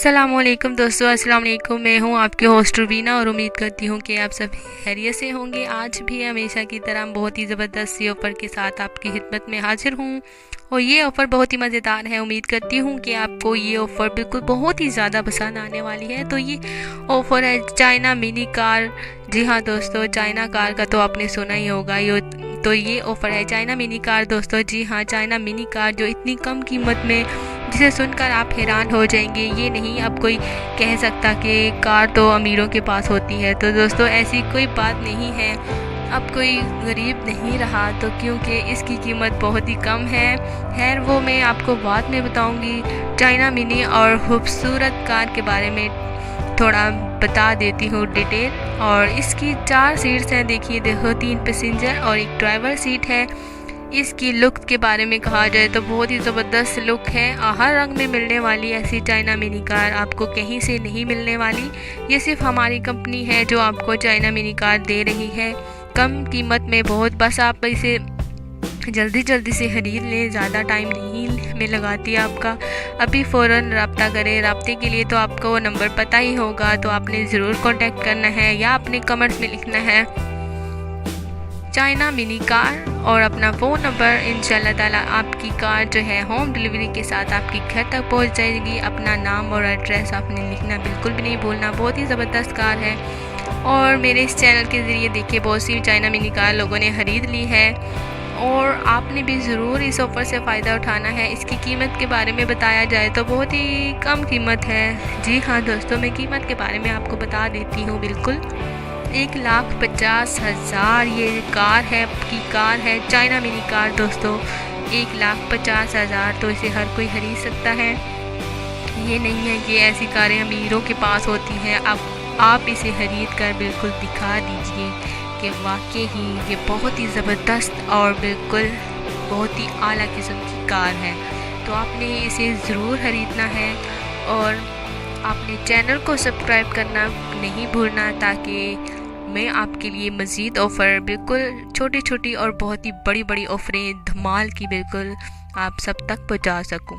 अस्सलामुअलैकुम दोस्तों, अस्सलाम वालेकुम। मैं हूँ आपकी होस्ट रुबीना और उम्मीद करती हूँ कि आप सब खैरियत से होंगे। आज भी हमेशा की तरह बहुत ही ज़बरदस्त सी ऑफ़र के साथ आपकी खिदमत में हाजिर हूँ और ये ऑफ़र बहुत ही मज़ेदार है। उम्मीद करती हूँ कि आपको ये ऑफ़र बिल्कुल बहुत ही ज़्यादा पसंद आने वाली है। तो ये ऑफ़र है चाइना मिनी कार। जी हाँ दोस्तों, चाइना कार का तो आपने सुना ही होगा। ये ऑफ़र है चाइना मिनी कार दोस्तों। जी हाँ, चाइना मिनी कार जो इतनी कम कीमत में, जिसे सुनकर आप हैरान हो जाएंगे। ये नहीं अब कोई कह सकता कि कार तो अमीरों के पास होती है। तो दोस्तों ऐसी कोई बात नहीं है, अब कोई गरीब नहीं रहा, तो क्योंकि इसकी कीमत बहुत ही कम है। खैर वो मैं आपको बाद में बताऊंगी। चाइना मिनी और खूबसूरत कार के बारे में थोड़ा बता देती हूँ डिटेल। और इसकी 4 सीट्स हैं, देखो 3 पैसेंजर और 1 ड्राइवर सीट है। इसकी लुक के बारे में कहा जाए तो बहुत ही ज़बरदस्त लुक है। हर रंग में मिलने वाली ऐसी चाइना मिनी कार आपको कहीं से नहीं मिलने वाली। ये सिर्फ हमारी कंपनी है जो आपको चाइना मिनी कार दे रही है कम कीमत में बहुत। बस आप इसे जल्दी से खरीद लें, ज़्यादा टाइम नहीं में लगाती आपका। अभी फ़ौरन रब्ता करें। रब्ते के लिए तो आपको वो नंबर पता ही होगा, तो आपने ज़रूर कांटेक्ट करना है या अपने कमेंट्स में लिखना है चाइना मिनी कार और अपना फ़ोन नंबर। इंशाल्लाह ताला आपकी कार जो है होम डिलीवरी के साथ आपकी घर तक पहुंच जाएगी। अपना नाम और एड्रेस आपने लिखना बिल्कुल भी नहीं भूलना। बहुत ही ज़बरदस्त कार है और मेरे इस चैनल के ज़रिए देखिए बहुत सी चाइना मिनी कार लोगों ने ख़रीद ली है और आपने भी ज़रूर इस ऑफ़र से फ़ायदा उठाना है। इसकी कीमत के बारे में बताया जाए तो बहुत ही कम कीमत है। जी हाँ दोस्तों, मैं कीमत के बारे में आपको बता देती हूँ। बिल्कुल 1,50,000 ये कार है चाइना मिनी कार दोस्तों। 1,50,000 तो इसे हर कोई खरीद सकता है। ये नहीं है कि ऐसी कारें अमीरों के पास होती हैं। अब आप इसे खरीद कर बिल्कुल दिखा दीजिए कि वाकई ही ये बहुत ही ज़बरदस्त और बिल्कुल बहुत ही आला किस्म की कार है। तो आपने इसे ज़रूर ख़रीदना है और आपने चैनल को सब्सक्राइब करना नहीं भूलना, ताकि मैं आपके लिए मज़ीद ऑफ़र बिल्कुल छोटी और बहुत ही बड़ी ऑफ़रें धमाल की बिल्कुल आप सब तक पहुंचा सकूं।